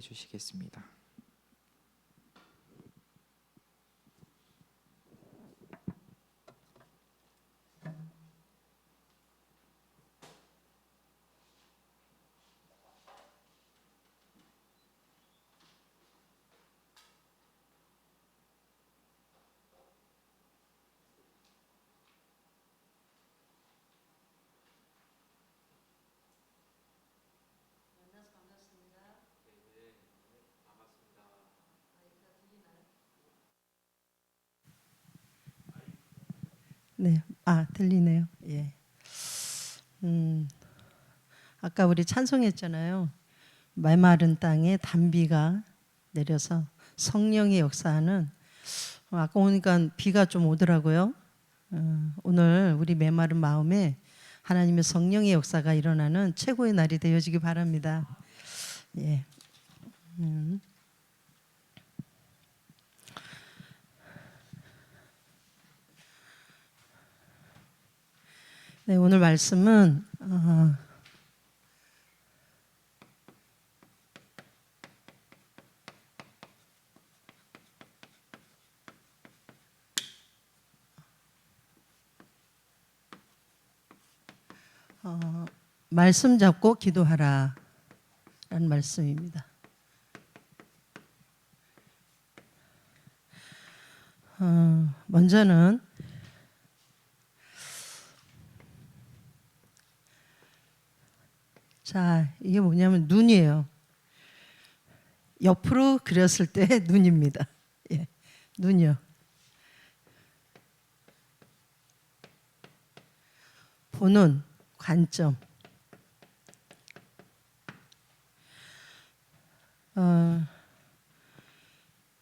주시겠습니다. 만나서 반갑습니다. 네, 반갑습니다. 마이크가 들리나요? 네, 들리네요. 예. 아까 우리 찬송했잖아요. 메마른 땅에 단비가 내려서 성령의 역사하는. 아까 오니까 비가 좀 오더라고요. 오늘 우리 메마른 마음에 하나님의 성령의 역사가 일어나는 최고의 날이 되어지기 바랍니다. 예. 네, 오늘 말씀은 말씀 잡고 기도하라 라는 말씀입니다. 먼저는 자, 이게 뭐냐면 눈이에요. 옆으로 그렸을 때 눈입니다. 예, 눈이요. 보는 관점.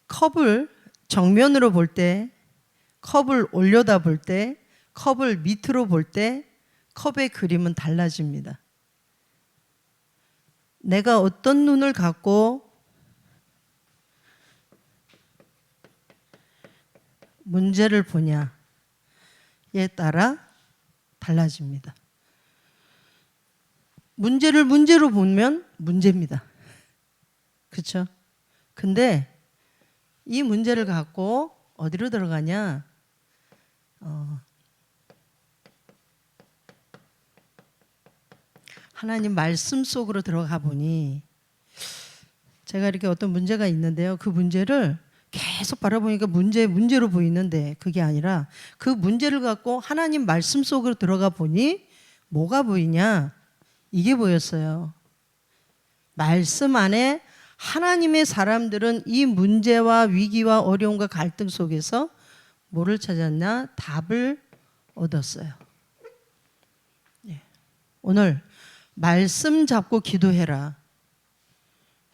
컵을 정면으로 볼 때, 컵을 올려다 볼 때, 컵을 밑으로 볼 때 컵의 그림은 달라집니다. 내가 어떤 눈을 갖고 문제를 보냐에 따라 달라집니다. 문제를 문제로 보면 문제입니다. 그렇죠? 근데 이 문제를 갖고 어디로 들어가냐? 하나님 말씀 속으로 들어가 보니 제가 이렇게 어떤 문제가 있는데요. 그 문제를 계속 바라보니까 문제로 보이는데 그게 아니라 그 문제를 갖고 하나님 말씀 속으로 들어가 보니 뭐가 보이냐? 이게 보였어요. 말씀 안에 하나님의 사람들은 이 문제와 위기와 어려움과 갈등 속에서 뭐를 찾았냐? 답을 얻었어요. 예. 오늘 말씀 잡고 기도해라.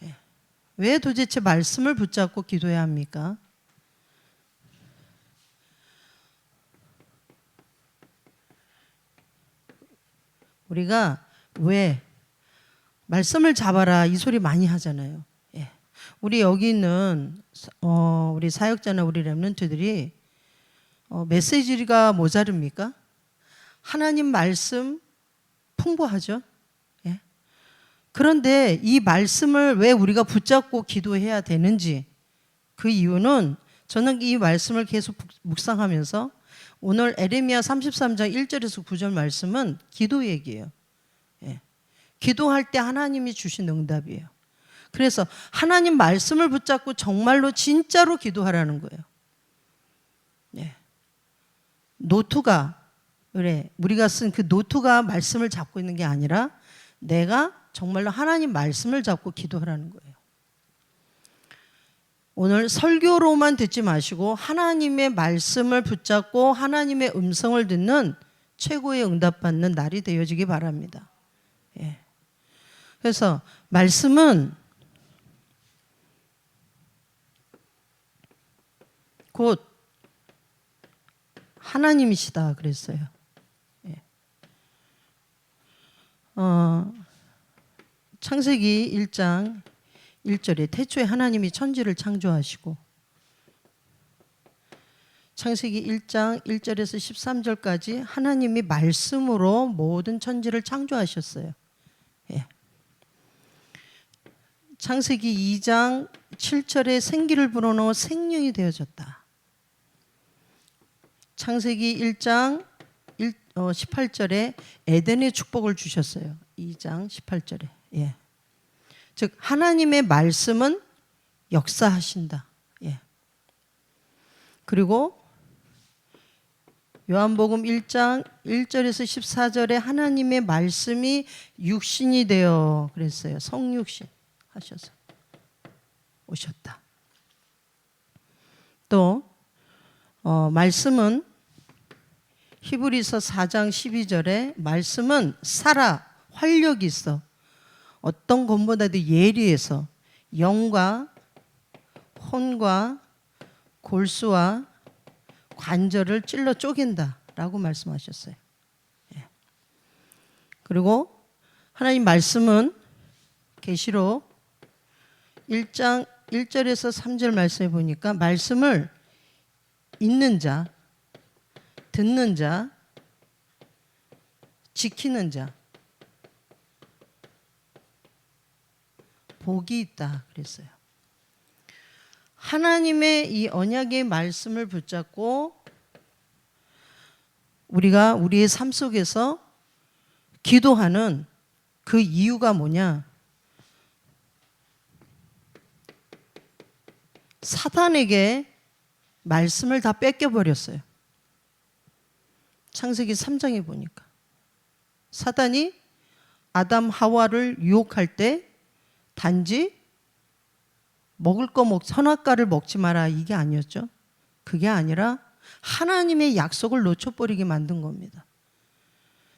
예. 왜 도대체 말씀을 붙잡고 기도해야 합니까? 우리가 왜 말씀을 잡아라 이 소리 많이 하잖아요. 예. 우리 여기 있는 우리 사역자나 우리 렘넌트들이 메시지가 모자릅니까? 하나님 말씀 풍부하죠. 예. 그런데 이 말씀을 왜 우리가 붙잡고 기도해야 되는지 그 이유는 저는 이 말씀을 계속 묵상하면서 오늘 에레미야 33장 1절에서 9절 말씀은 기도 얘기예요. 예. 기도할 때 하나님이 주신 응답이에요. 그래서 하나님 말씀을 붙잡고 정말로 진짜로 기도하라는 거예요. 예. 노트가 그래 우리가 쓴 그 노트가 말씀을 잡고 있는 게 아니라 내가 정말로 하나님 말씀을 잡고 기도하라는 거예요. 오늘 설교로만 듣지 마시고 하나님의 말씀을 붙잡고 하나님의 음성을 듣는 최고의 응답받는 날이 되어지기 바랍니다. 예. 그래서 말씀은 곧 하나님이시다 그랬어요. 예. 창세기 1장 1절에 태초에 하나님이 천지를 창조하시고 창세기 1장 1절에서 13절까지 하나님이 말씀으로 모든 천지를 창조하셨어요. 예. 창세기 2장 7절에 생기를 불어넣어 생명이 되어졌다. 창세기 1장 18절에 에덴의 축복을 주셨어요. 2장 18절에. 예. 즉 하나님의 말씀은 역사하신다. 예. 그리고 요한복음 1장 1절에서 14절에 하나님의 말씀이 육신이 되어 그랬어요. 성육신 하셔서 오셨다. 또 말씀은 히브리서 4장 12절에 말씀은 살아 활력이 있어 어떤 것보다도 예리해서 영과 혼과 골수와 관절을 찔러 쪼갠다라고 말씀하셨어요. 예. 그리고 하나님 말씀은 계시록 1장 1절에서 3절 말씀해 보니까 말씀을 읽는 자, 듣는 자, 지키는 자 복이 있다 그랬어요. 하나님의 이 언약의 말씀을 붙잡고 우리가 우리의 삶 속에서 기도하는 그 이유가 뭐냐? 사단에게 말씀을 다 뺏겨버렸어요. 창세기 3장에 보니까 사단이 아담 하와를 유혹할 때 단지 먹을 거 선악과를 먹지 마라 이게 아니었죠. 그게 아니라 하나님의 약속을 놓쳐버리게 만든 겁니다.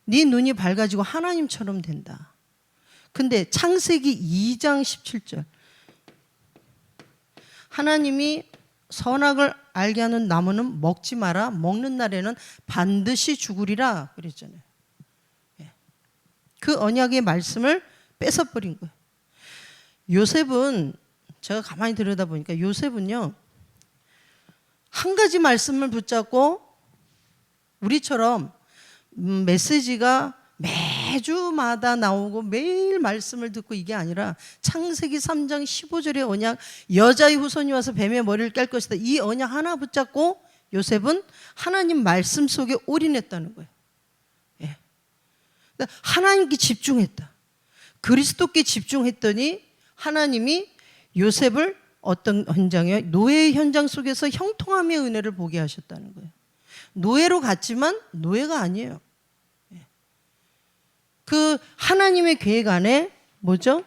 네 눈이 밝아지고 하나님처럼 된다. 근데 창세기 2장 17절 하나님이 선악을 알게 하는 나무는 먹지 마라. 먹는 날에는 반드시 죽으리라 그랬잖아요. 그 언약의 말씀을 뺏어버린 거예요. 요셉은 제가 가만히 들여다보니까 요셉은요 한 가지 말씀을 붙잡고 우리처럼 메시지가 매주마다 나오고 매일 말씀을 듣고 이게 아니라 창세기 3장 15절의 언약 여자의 후손이 와서 뱀의 머리를 깰 것이다. 이 언약 하나 붙잡고 요셉은 하나님 말씀 속에 올인했다는 거예요. 예. 하나님께 집중했다. 그리스도께 집중했더니 하나님이 요셉을 어떤 현장에 노예의 현장 속에서 형통함의 은혜를 보게 하셨다는 거예요. 노예로 갔지만 노예가 아니에요. 그 하나님의 계획 안에 뭐죠?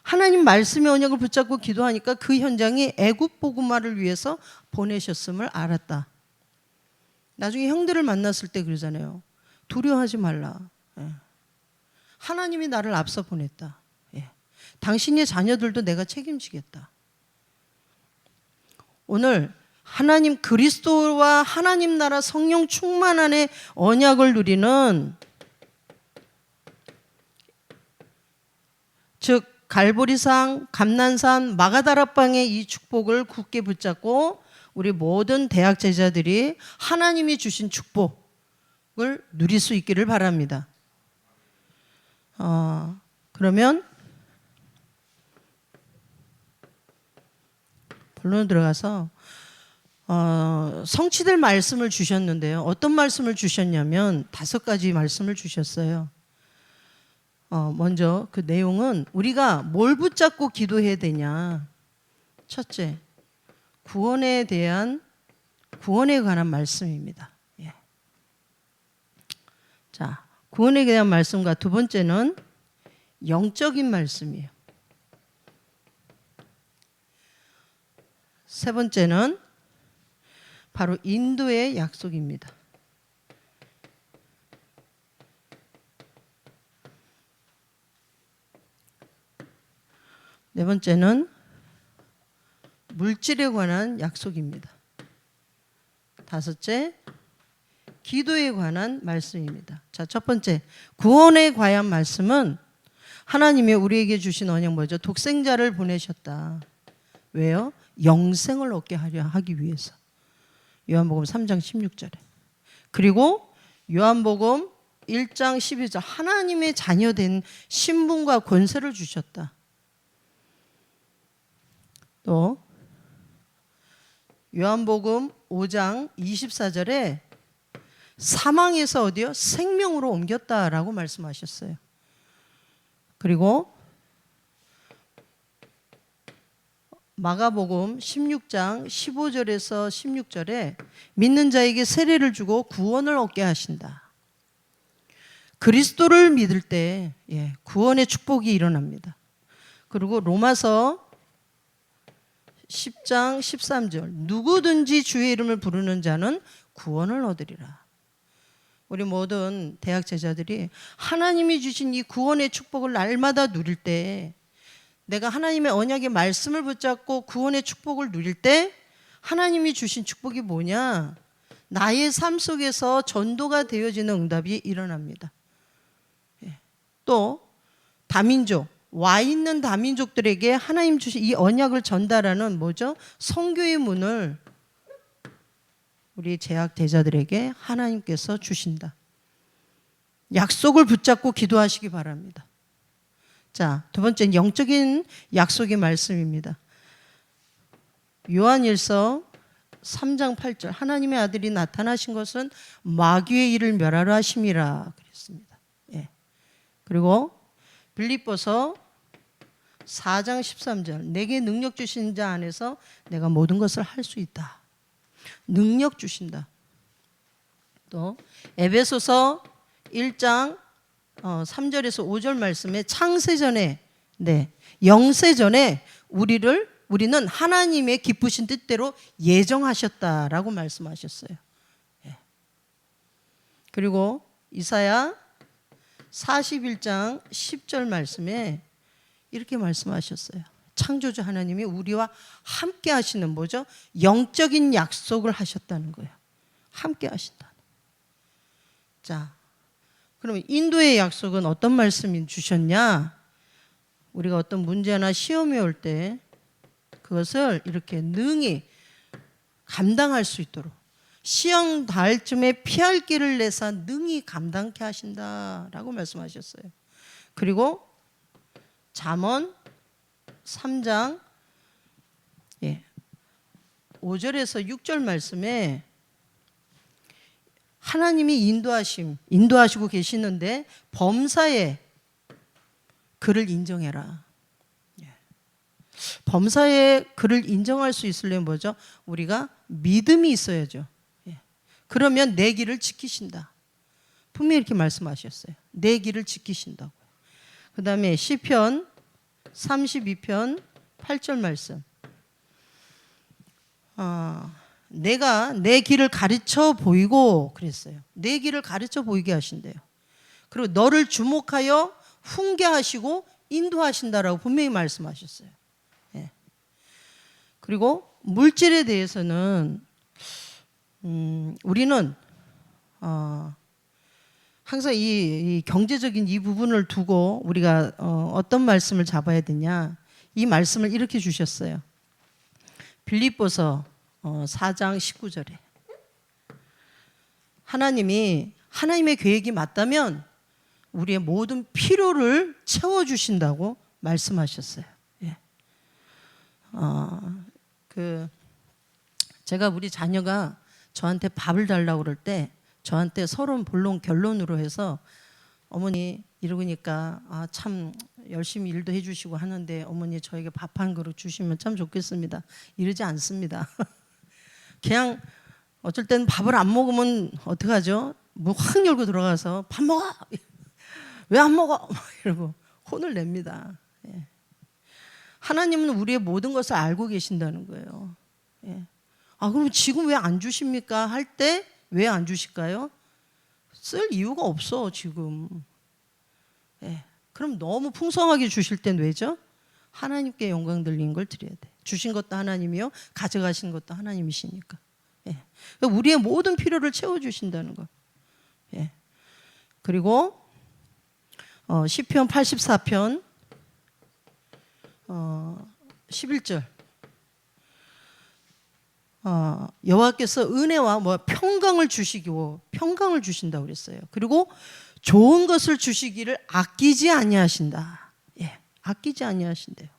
하나님 말씀의 언약을 붙잡고 기도하니까 그 현장이 애굽 복음화를 위해서 보내셨음을 알았다. 나중에 형들을 만났을 때 그러잖아요. 두려워하지 말라. 하나님이 나를 앞서 보냈다. 당신의 자녀들도 내가 책임지겠다. 오늘 하나님 그리스도와 하나님 나라 성령 충만 안에 언약을 누리는 즉 갈보리산, 감난산, 마가다락방의 이 축복을 굳게 붙잡고 우리 모든 대학 제자들이 하나님이 주신 축복을 누릴 수 있기를 바랍니다. 그러면 본론 들어가서 성취될 말씀을 주셨는데요. 어떤 말씀을 주셨냐면 5가지 말씀을 주셨어요. 먼저 그 내용은 우리가 뭘 붙잡고 기도해야 되냐. 첫째, 구원에 관한 말씀입니다. 예. 자, 구원에 대한 말씀과 두 번째는 영적인 말씀이에요. 세 번째는 바로 인도의 약속입니다. 네 번째는 물질에 관한 약속입니다. 다섯째, 기도에 관한 말씀입니다. 자, 첫 번째, 구원에 관한 말씀은 하나님이 우리에게 주신 언약 뭐죠? 독생자를 보내셨다. 왜요? 영생을 얻게 하기 위해서. 요한복음 3장 16절에. 그리고 요한복음 1장 12절 하나님의 자녀된 신분과 권세를 주셨다. 요한복음 5장 24절에 사망에서 어디요? 생명으로 옮겼다라고 말씀하셨어요. 그리고 마가복음 16장 15절에서 16절에 믿는 자에게 세례를 주고 구원을 얻게 하신다. 그리스도를 믿을 때 구원의 축복이 일어납니다. 그리고 로마서 10장 13절 누구든지 주의 이름을 부르는 자는 구원을 얻으리라. 우리 모든 대학 제자들이 하나님이 주신 이 구원의 축복을 날마다 누릴 때, 내가 하나님의 언약의 말씀을 붙잡고 구원의 축복을 누릴 때 하나님이 주신 축복이 뭐냐? 나의 삶 속에서 전도가 되어지는 응답이 일어납니다. 또 다민족, 와 있는 다민족들에게 하나님 주신 이 언약을 전달하는 뭐죠? 선교의 문을 우리 재학 대자들에게 하나님께서 주신다. 약속을 붙잡고 기도하시기 바랍니다. 자, 두 번째는 영적인 약속의 말씀입니다. 요한일서 3장 8절 하나님의 아들이 나타나신 것은 마귀의 일을 멸하려 하심이라 그랬습니다. 그리고 빌립보서 4장 13절 내게 능력 주신 자 안에서 내가 모든 것을 할 수 있다. 능력 주신다. 또 에베소서 1장 3절에서 5절 말씀에 창세전에 영세전에 우리는 하나님의 기쁘신 뜻대로 예정하셨다라고 말씀하셨어요. 그리고 이사야 41장 10절 말씀에 이렇게 말씀하셨어요. 창조주 하나님이 우리와 함께 하시는 뭐죠? 영적인 약속을 하셨다는 거예요. 함께 하신다. 자, 그러면 인도의 약속은 어떤 말씀이 주셨냐? 우리가 어떤 문제나 시험이 올 때 그것을 이렇게 능히 감당할 수 있도록 시험 달 쯤에 피할 길을 내사 능히 감당케 하신다라고 말씀하셨어요. 그리고 잠언 3장 5절에서 6절 말씀에 하나님이 인도하시고 계시는데 범사에 그를 인정해라. 범사에 그를 인정할 수 있으려면 뭐죠? 우리가 믿음이 있어야죠. 그러면 내 길을 지키신다. 분명히 이렇게 말씀하셨어요. 내 길을 지키신다고요. 그 다음에 시편 32편 8절 말씀. 내가 내 길을 가르쳐 보이고 그랬어요. 내 길을 가르쳐 보이게 하신대요. 그리고 너를 주목하여 훈계하시고 인도하신다라고 분명히 말씀하셨어요. 그리고 물질에 대해서는 우리는 항상 이 경제적인 이 부분을 두고 우리가 어떤 말씀을 잡아야 되냐, 이 말씀을 이렇게 주셨어요. 빌립보서 4장 19절에 하나님의 계획이 맞다면 우리의 모든 필요를 채워주신다고 말씀하셨어요. 제가 우리 자녀가 저한테 밥을 달라고 그럴 때 저한테 서로 본론 결론으로 해서 어머니 이러니까 참 열심히 일도 해주시고 하는데 어머니 저에게 밥 한 그릇 주시면 참 좋겠습니다. 이러지 않습니다. 그냥 어쩔 때는 밥을 안 먹으면 어떡하죠? 문 확 열고 들어가서 밥 먹어! 왜 안 먹어? 이러고 혼을 냅니다. 하나님은 우리의 모든 것을 알고 계신다는 거예요. 그럼 지금 왜 안 주십니까? 할 때 왜 안 주실까요? 쓸 이유가 없어 지금. 그럼 너무 풍성하게 주실 땐 왜죠? 하나님께 영광 돌리는 걸 드려야 돼. 주신 것도 하나님이요, 가져가신 것도 하나님이시니까. 그러니까 우리의 모든 필요를 채워주신다는 거. 그리고 시편 84편 11절 여호와께서 은혜와 평강을 주시고 평강을 주신다고 그랬어요. 그리고 좋은 것을 주시기를 아끼지 아니하신다. 아끼지 아니하신대요.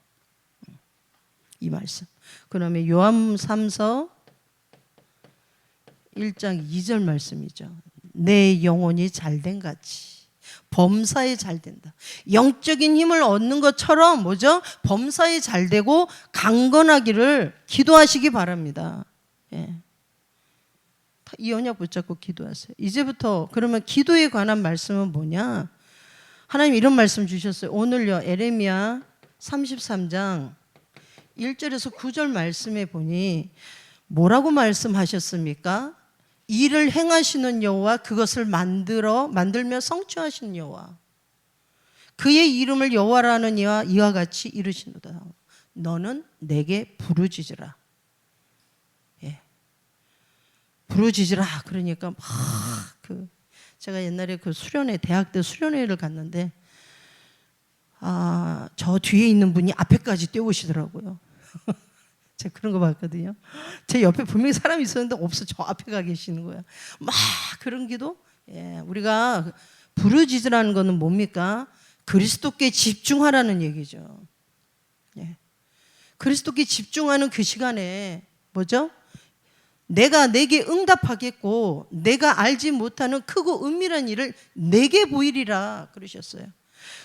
이 말씀. 그다음에 요한 3서 1장 2절 말씀이죠. 내 영혼이 잘된 같이 범사에 잘된다. 영적인 힘을 얻는 것처럼 뭐죠? 범사에 잘되고 강건하기를 기도하시기 바랍니다. 예. 이 언약 붙잡고 기도하세요. 이제부터 그러면 기도에 관한 말씀은 뭐냐? 하나님 이런 말씀 주셨어요. 오늘요 에레미야 33장 1절에서 9절 말씀에 보니 뭐라고 말씀하셨습니까? 일을 행하시는 여호와, 그것을 만들며 성취하시는 여호와, 그의 이름을 여호와라는 이와 같이 이르시노다. 너는 내게 부르짖으라. 예. 부르짖으라. 그러니까 막 제가 옛날에 그 수련회, 대학 때 수련회를 갔는데 저 뒤에 있는 분이 앞에까지 뛰어오시더라고요. 제가 그런 거 봤거든요. 제 옆에 분명히 사람이 있었는데 없어. 저 앞에 가 계시는 거야. 막 그런 기도. 예, 우리가 부르짖으라는 거는 뭡니까? 그리스도께 집중하라는 얘기죠. 예. 그리스도께 집중하는 그 시간에 뭐죠? 내가 내게 응답하겠고 내가 알지 못하는 크고 은밀한 일을 내게 보이리라 그러셨어요.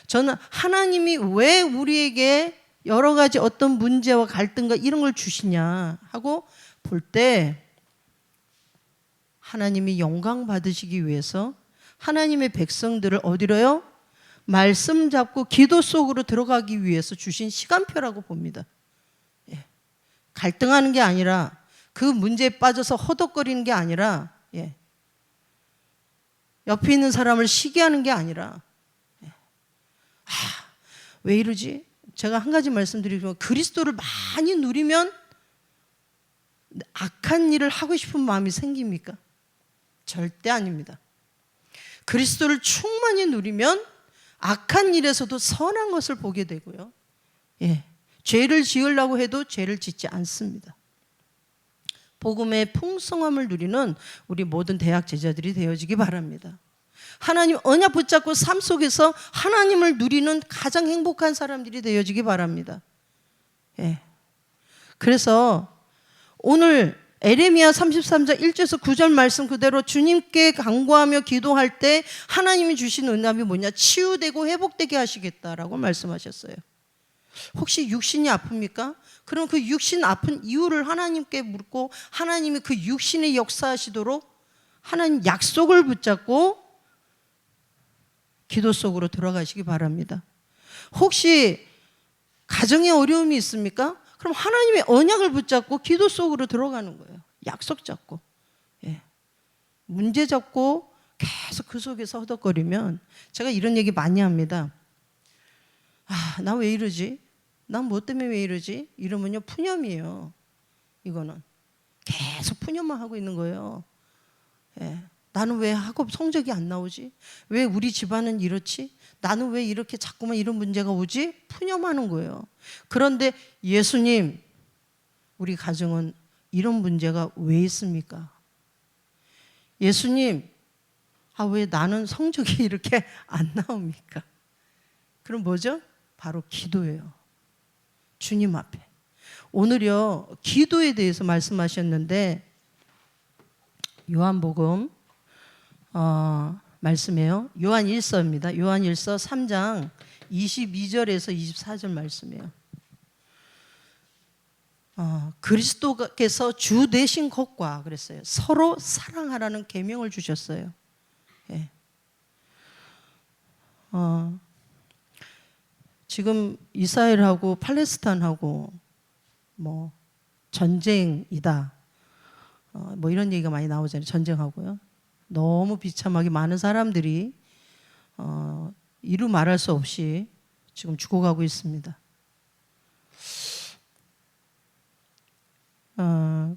저는 하나님이 왜 우리에게 여러 가지 어떤 문제와 갈등과 이런 걸 주시냐 하고 볼 때 하나님이 영광 받으시기 위해서 하나님의 백성들을 어디로요? 말씀 잡고 기도 속으로 들어가기 위해서 주신 시간표라고 봅니다. 예. 갈등하는 게 아니라 그 문제에 빠져서 허덕거리는 게 아니라 예. 옆에 있는 사람을 시기하는 게 아니라 예. 왜 이러지? 제가 한 가지 말씀드리면 그리스도를 많이 누리면 악한 일을 하고 싶은 마음이 생깁니까? 절대 아닙니다. 그리스도를 충만히 누리면 악한 일에서도 선한 것을 보게 되고요. 예, 죄를 지으려고 해도 죄를 짓지 않습니다. 복음의 풍성함을 누리는 우리 모든 대학 제자들이 되어지기 바랍니다. 하나님 언약 붙잡고 삶 속에서 하나님을 누리는 가장 행복한 사람들이 되어지기 바랍니다. 예. 그래서 오늘 에레미야 33장 1절에서 9절 말씀 그대로 주님께 간구하며 기도할 때 하나님이 주신 응답이 뭐냐? 치유되고 회복되게 하시겠다라고 말씀하셨어요. 혹시 육신이 아픕니까? 그럼 그 육신 아픈 이유를 하나님께 묻고 하나님이 그 육신의 역사하시도록 하나님 약속을 붙잡고 기도 속으로 들어가시기 바랍니다. 혹시 가정에 어려움이 있습니까? 그럼 하나님의 언약을 붙잡고 기도 속으로 들어가는 거예요. 약속 잡고. 예. 문제 잡고 계속 그 속에서 허덕거리면 제가 이런 얘기 많이 합니다. 나 왜 이러지? 난 뭐 때문에 왜 이러지? 이러면요 푸념이에요. 이거는 계속 푸념만 하고 있는 거예요. 예. 나는 왜 학업 성적이 안 나오지? 왜 우리 집안은 이렇지? 나는 왜 이렇게 자꾸만 이런 문제가 오지? 푸념하는 거예요. 그런데 예수님, 우리 가정은 이런 문제가 왜 있습니까? 예수님, 왜 나는 성적이 이렇게 안 나옵니까? 그럼 뭐죠? 바로 기도예요. 주님 앞에. 오늘요, 기도에 대해서 말씀하셨는데 요한복음 말씀이에요. 요한 1서입니다. 요한 1서 3장 22절에서 24절 말씀이에요. 그리스도께서 주 되신 것과 그랬어요. 서로 사랑하라는 계명을 주셨어요. 예. 지금 이스라엘하고 팔레스타인하고 뭐 전쟁이다. 뭐 이런 얘기가 많이 나오잖아요. 전쟁하고요. 너무 비참하게 많은 사람들이 이루 말할 수 없이 지금 죽어가고 있습니다.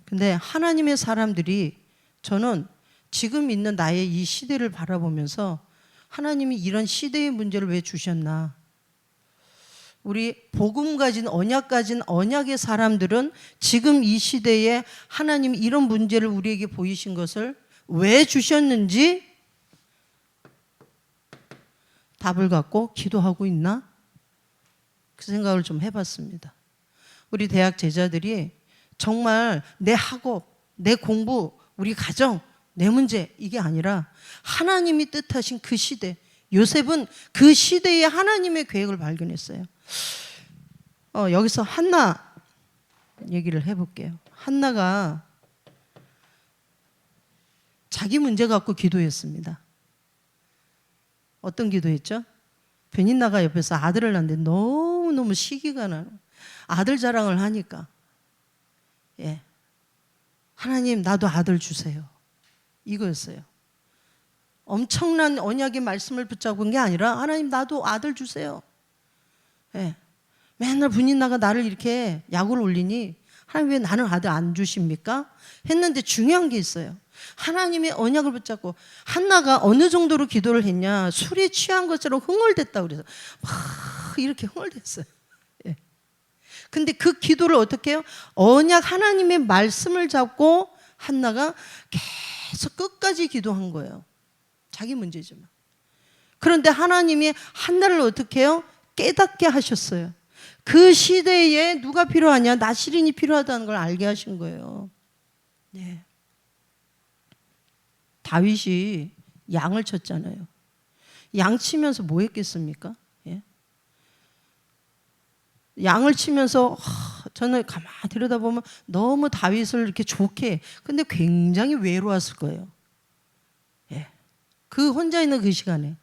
근데 하나님의 사람들이 저는 지금 있는 나의 이 시대를 바라보면서 하나님이 이런 시대의 문제를 왜 주셨나? 우리 복음 가진 언약 가진 언약의 사람들은 지금 이 시대에 하나님이 이런 문제를 우리에게 보이신 것을 왜 주셨는지 답을 갖고 기도하고 있나? 그 생각을 좀 해봤습니다. 우리 대학 제자들이 정말 내 학업, 내 공부, 우리 가정 내 문제 이게 아니라 하나님이 뜻하신 그 시대, 요셉은 그 시대에 하나님의 계획을 발견했어요. 여기서 한나 얘기를 해볼게요. 한나가 자기 문제 갖고 기도했습니다. 어떤 기도했죠? 베니나가 옆에서 아들을 낳는데 너무너무 시기가 나는 아들 자랑을 하니까 하나님 나도 아들 주세요. 이거였어요. 엄청난 언약의 말씀을 붙잡은 게 아니라 하나님 나도 아들 주세요. 맨날 분인나가 나를 이렇게 약을 올리니 하나님 왜 나는 아들 안 주십니까? 했는데 중요한 게 있어요. 하나님의 언약을 붙잡고 한나가 어느 정도로 기도를 했냐? 술에 취한 것처럼 흥얼댔다고 그래서 막 이렇게 흥얼댔어요. 근데 그 기도를 어떻게 해요? 언약 하나님의 말씀을 잡고 한나가 계속 끝까지 기도한 거예요. 자기 문제지만. 그런데 하나님이 한나를 어떻게 해요? 깨닫게 하셨어요. 그 시대에 누가 필요하냐? 나시린이 필요하다는 걸 알게 하신 거예요. 다윗이 양을 쳤잖아요. 양 치면서 뭐 했겠습니까? 양을 치면서 저는 가만히 들여다보면 너무 다윗을 이렇게 좋게 해. 근데 굉장히 외로웠을 거예요. 그 혼자 있는 그 시간에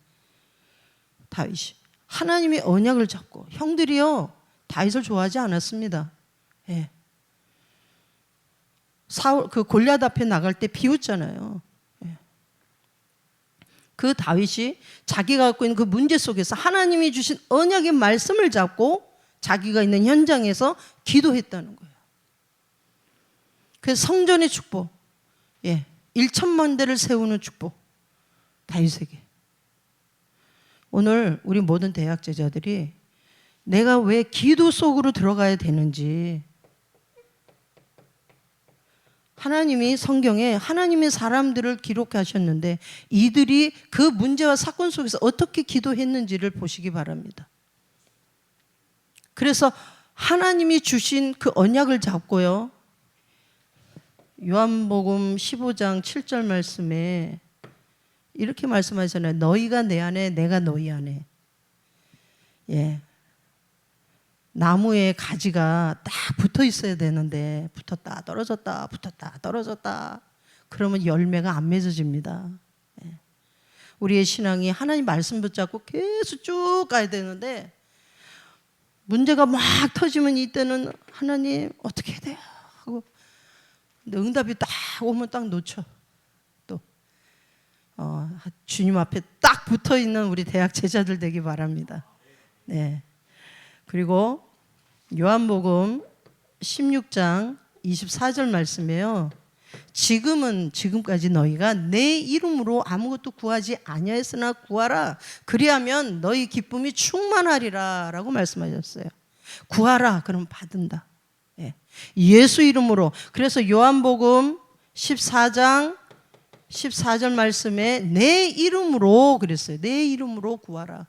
다윗이 하나님의 언약을 잡고 형들이요 다윗을 좋아하지 않았습니다. 사울 그 골리앗 앞에 나갈 때 비웃잖아요. 그 다윗이 자기가 갖고 있는 그 문제 속에서 하나님이 주신 언약의 말씀을 잡고 자기가 있는 현장에서 기도했다는 거예요. 그래서 성전의 축복, 1천만 대를 세우는 축복, 다윗에게. 오늘 우리 모든 대학 제자들이 내가 왜 기도 속으로 들어가야 되는지, 하나님이 성경에 하나님의 사람들을 기록하셨는데 이들이 그 문제와 사건 속에서 어떻게 기도했는지를 보시기 바랍니다. 그래서 하나님이 주신 그 언약을 잡고요. 요한복음 15장 7절 말씀에 이렇게 말씀하셨잖아요. 너희가 내 안에 내가 너희 안에. 나무에 가지가 딱 붙어 있어야 되는데 붙었다 떨어졌다 붙었다 떨어졌다 그러면 열매가 안 맺어집니다. 우리의 신앙이 하나님 말씀 붙잡고 계속 쭉 가야 되는데 문제가 막 터지면 이때는 하나님 어떻게 해야 돼요? 하고 근데 응답이 딱 오면 딱 놓쳐. 또 주님 앞에 딱 붙어 있는 우리 대학 제자들 되기 바랍니다. 그리고 요한복음 16장 24절 말씀이에요. 지금까지 너희가 내 이름으로 아무것도 구하지 아니하였으나 구하라. 그리하면 너희 기쁨이 충만하리라 라고 말씀하셨어요. 구하라 그러면 받는다. 예수 이름으로. 그래서 요한복음 14장 14절 말씀에 내 이름으로 그랬어요. 내 이름으로 구하라.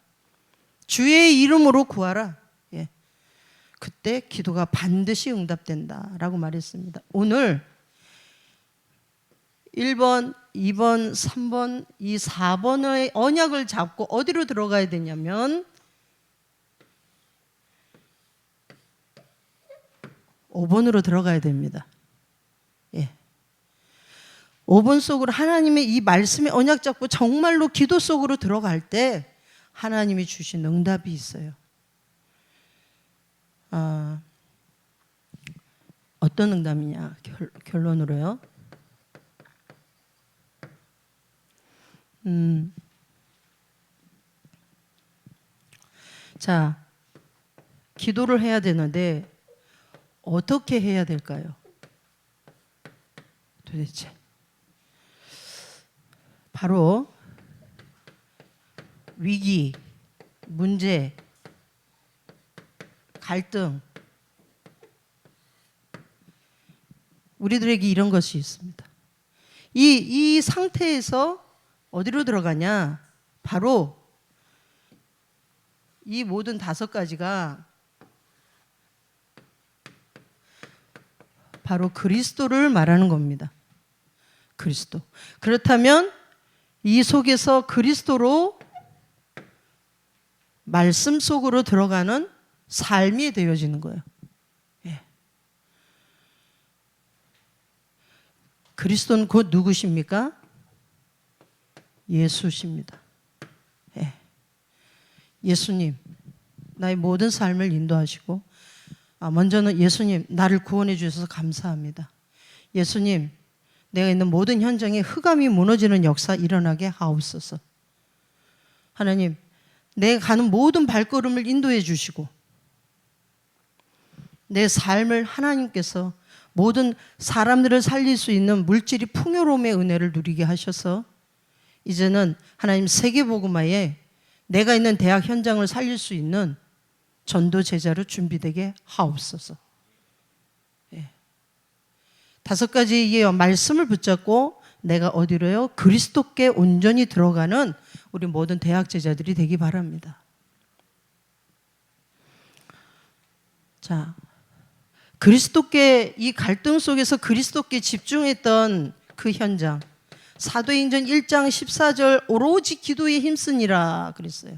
주의 이름으로 구하라. 그때 기도가 반드시 응답된다라고 말했습니다. 오늘 1번, 2번, 3번, 이 4번의 언약을 잡고 어디로 들어가야 되냐면 5번으로 들어가야 됩니다. 5번 속으로 하나님의 이 말씀의 언약 잡고 정말로 기도 속으로 들어갈 때 하나님이 주신 응답이 있어요. 어떤 응답이냐 결론으로요. 자, 기도를 해야 되는데 어떻게 해야 될까요? 도대체 바로 위기, 문제, 갈등, 우리들에게 이런 것이 있습니다. 이 상태에서 어디로 들어가냐? 바로 이 모든 5가지가 바로 그리스도를 말하는 겁니다. 그리스도. 그렇다면 이 속에서 그리스도로 말씀 속으로 들어가는 삶이 되어지는 거예요. 예. 그리스도는 곧 누구십니까? 예수십니다. 예. 예수님, 나의 모든 삶을 인도하시고, 먼저는 예수님, 나를 구원해 주셔서 감사합니다. 예수님, 내가 있는 모든 현장에 흑암이 무너지는 역사 일어나게 하옵소서. 하나님, 내가 가는 모든 발걸음을 인도해 주시고 내 삶을 하나님께서 모든 사람들을 살릴 수 있는 물질이 풍요로움의 은혜를 누리게 하셔서 이제는 하나님 세계복음화에 내가 있는 대학 현장을 살릴 수 있는 전도 제자로 준비되게 하옵소서. 5가지의 말씀을 붙잡고 내가 어디로요? 그리스도께 온전히 들어가는 우리 모든 대학 제자들이 되기 바랍니다. 자, 그리스도께 이 갈등 속에서 그리스도께 집중했던 그 현장, 사도행전 1장 14절 오로지 기도에 힘쓰니라 그랬어요.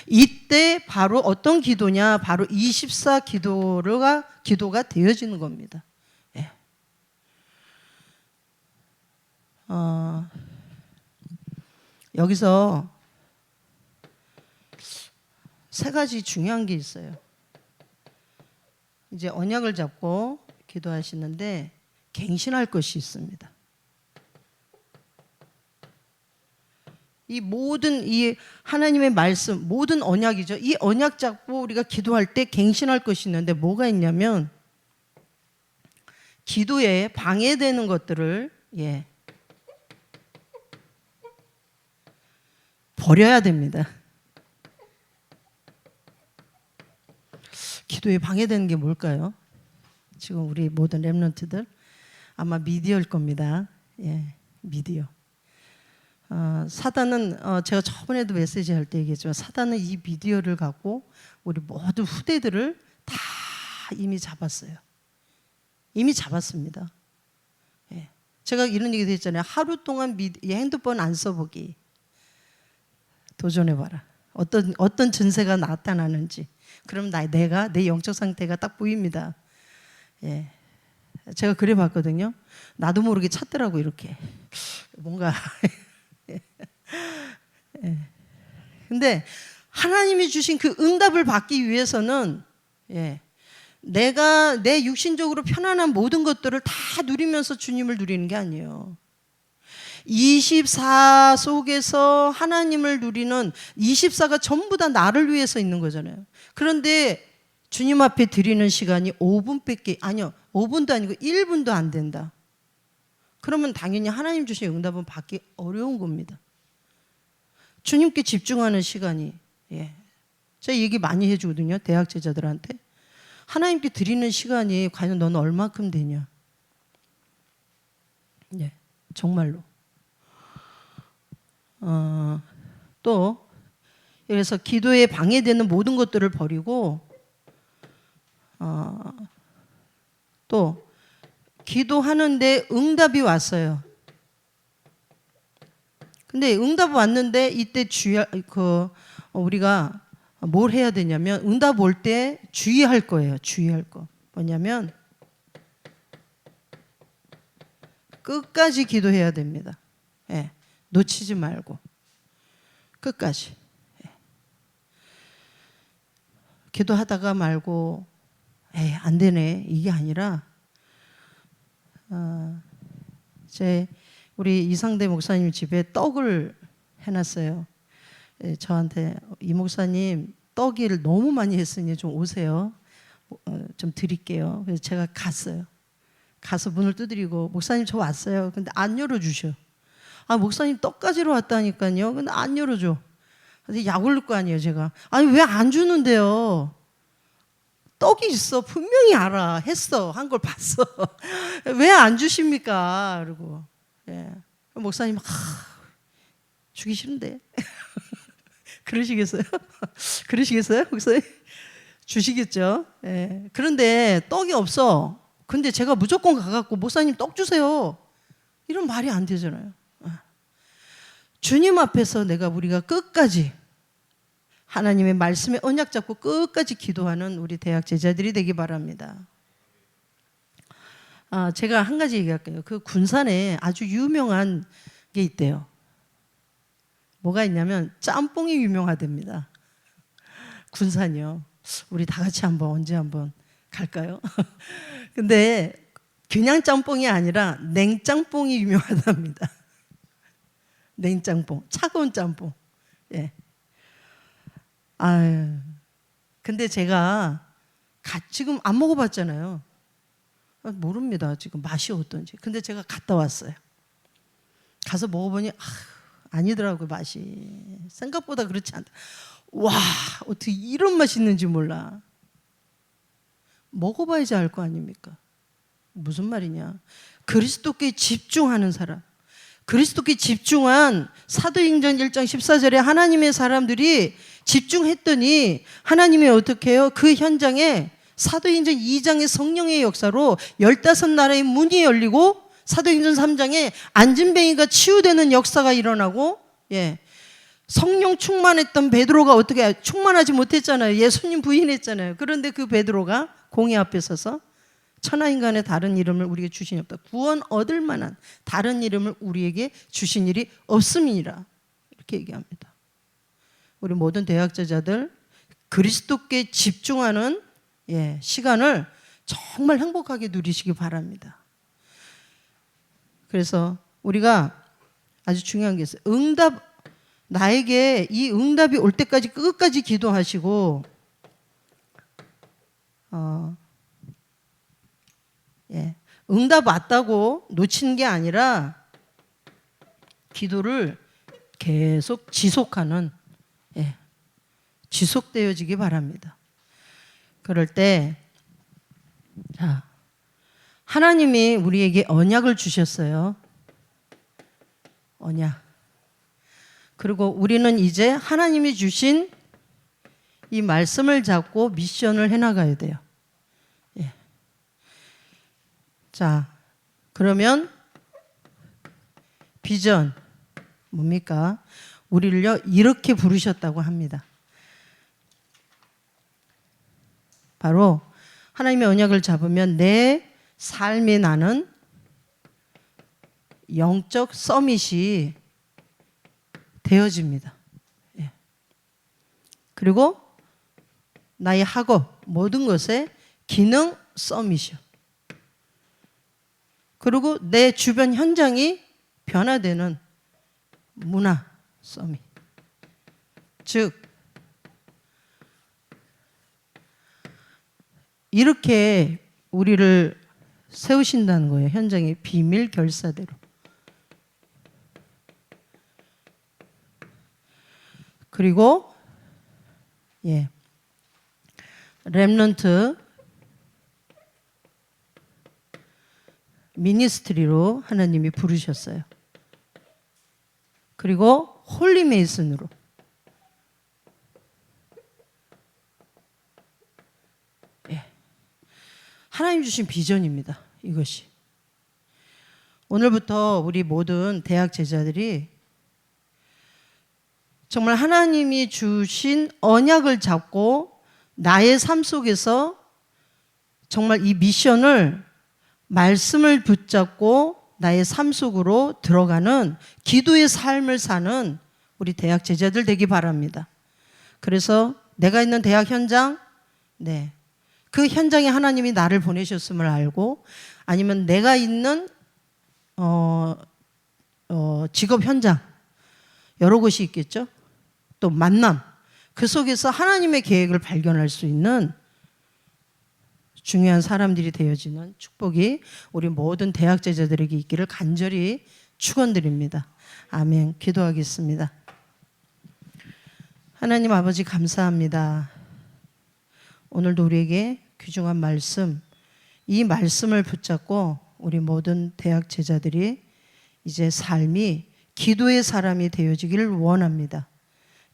이때 바로 어떤 기도냐? 바로 24 기도가 되어지는 겁니다. 예. 여기서 3가지 중요한 게 있어요. 이제 언약을 잡고 기도하시는데 갱신할 것이 있습니다. 이 모든 이 하나님의 말씀, 모든 언약이죠. 이 언약 잡고 우리가 기도할 때 갱신할 것이 있는데 뭐가 있냐면 기도에 방해되는 것들을 버려야 됩니다. 기도에 방해되는 게 뭘까요? 지금 우리 모든 렘넌트들 아마 미디어일 겁니다. 미디어. 사단은 제가 저번에도 메시지 할 때 얘기했지만 사단은 이 미디어를 갖고 우리 모든 후대들을 다 이미 잡았어요. 이미 잡았습니다. 제가 이런 얘기도 했잖아요. 하루 동안 핸드폰 안 써보기. 도전해봐라. 어떤 증세가 나타나는지. 그럼 내 영적 상태가 딱 보입니다. 제가 그래 봤거든요. 나도 모르게 찾더라고 이렇게. 뭔가. 근데 하나님이 주신 그 응답을 받기 위해서는 내가 내 육신적으로 편안한 모든 것들을 다 누리면서 주님을 누리는 게 아니에요. 24 속에서 하나님을 누리는 24가 전부 다 나를 위해서 있는 거잖아요. 그런데 주님 앞에 드리는 시간이 5분밖에 5분도 아니고 1분도 안 된다. 그러면 당연히 하나님 주신 응답은 받기 어려운 겁니다. 주님께 집중하는 시간이 제가 얘기 많이 해주거든요. 대학 제자들한테. 하나님께 드리는 시간이 과연 너는 얼마큼 되냐. 정말로. 또 그래서 기도에 방해되는 모든 것들을 버리고 또 기도하는데 응답이 왔어요. 근데 응답 왔는데 이때 우리가 뭘 해야 되냐면 응답 올 때 주의할 거예요. 주의할 거. 뭐냐면 끝까지 기도해야 됩니다. 놓치지 말고 끝까지. 기도하다가 말고 안 되네 이게 아니라 우리 이상대 목사님 집에 떡을 해놨어요. 저한테 이 목사님 떡일 너무 많이 했으니 좀 오세요. 좀 드릴게요. 그래서 제가 갔어요. 가서 문을 두드리고 목사님 저 왔어요. 근데 안 열어주셔. 목사님 떡 가지러 왔다니까요. 근데 안 열어줘. 근데 약 올릴 거 아니에요 제가. 아니 왜 안 주는데요. 떡이 있어. 분명히 알아. 했어. 한 걸 봤어. 왜 안 주십니까? 그리고 목사님 주기 싫은데. 그러시겠어요? 그러시겠어요? 목사님? 주시겠죠. 그런데 떡이 없어. 근데 제가 무조건 가갖고 목사님 떡 주세요. 이런 말이 안 되잖아요. 주님 앞에서 우리가 끝까지 하나님의 말씀에 언약 잡고 끝까지 기도하는 우리 대학 제자들이 되기 바랍니다. 제가 한 가지 얘기할게요. 그 군산에 아주 유명한 게 있대요. 뭐가 있냐면 짬뽕이 유명하답니다. 군산이요. 우리 다 같이 언제 한번 갈까요? 근데 그냥 짬뽕이 아니라 냉짬뽕이 유명하답니다. 냉짬뽕, 차가운 짬뽕. 예. 근데 제가 지금 안 먹어봤잖아요. 모릅니다. 지금 맛이 어떤지. 근데 제가 갔다 왔어요. 가서 먹어보니 아니더라고요. 맛이 생각보다 그렇지 않다. 와, 어떻게 이런 맛이 있는지 몰라. 먹어봐야지 알 거 아닙니까? 무슨 말이냐? 그리스도께 집중하는 사람, 그리스도께 집중한 사도행전 1장 14절에 하나님의 사람들이 집중했더니 하나님이 어떻게 해요? 그 현장에 사도행전 2장의 성령의 역사로 15나라의 문이 열리고 사도행전 3장에 안진뱅이가 치유되는 역사가 일어나고, 성령 충만했던 베드로가 어떻게 충만하지 못했잖아요. 예수님 부인했잖아요. 그런데 그 베드로가 공의 앞에 서서 천하인간의 다른 이름을 우리에게 주신 이 없다. 구원 얻을 만한 다른 이름을 우리에게 주신 일이 없음이니라. 이렇게 얘기합니다. 우리 모든 대학제자들 그리스도께 집중하는 시간을 정말 행복하게 누리시기 바랍니다. 그래서 우리가 아주 중요한 게 있어요. 나에게 이 응답이 올 때까지 끝까지 기도하시고, 응답 왔다고 놓치는 게 아니라 기도를 계속 지속하는, 지속되어지기 바랍니다. 그럴 때, 하나님이 우리에게 언약을 주셨어요. 언약. 그리고 우리는 이제 하나님이 주신 이 말씀을 잡고 미션을 해나가야 돼요. 그러면 비전 뭡니까? 우리를요 이렇게 부르셨다고 합니다. 바로 하나님의 언약을 잡으면 내 삶에 나는 영적 서밋이 되어집니다. 그리고 나의 학업 모든 것에 기능 서밋이요. 그리고 내 주변 현장이 변화되는 문화 서밋. 즉 이렇게 우리를 세우신다는 거예요. 현장의 비밀 결사대로. 그리고 렘넌트 미니스트리로 하나님이 부르셨어요. 그리고 홀리 메이슨으로. 하나님 주신 비전입니다. 이것이. 오늘부터 우리 모든 대학 제자들이 정말 하나님이 주신 언약을 잡고 나의 삶 속에서 정말 이 미션을 말씀을 붙잡고 나의 삶 속으로 들어가는 기도의 삶을 사는 우리 대학 제자들 되기 바랍니다. 그래서 내가 있는 대학 현장, 그 현장에 하나님이 나를 보내셨음을 알고, 아니면 내가 있는 직업 현장 여러 곳이 있겠죠. 또 만남, 그 속에서 하나님의 계획을 발견할 수 있는 중요한 사람들이 되어지는 축복이 우리 모든 대학 제자들에게 있기를 간절히 축원드립니다. 아멘. 기도하겠습니다. 하나님 아버지 감사합니다. 오늘도 우리에게 귀중한 말씀, 이 말씀을 붙잡고 우리 모든 대학 제자들이 이제 삶이 기도의 사람이 되어지기를 원합니다.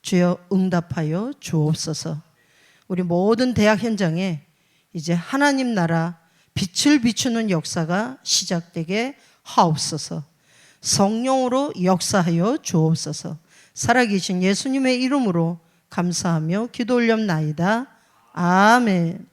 주여 응답하여 주옵소서. 우리 모든 대학 현장에 이제 하나님 나라 빛을 비추는 역사가 시작되게 하옵소서. 성령으로 역사하여 주옵소서. 살아계신 예수님의 이름으로 감사하며 기도 올렵나이다. 아멘.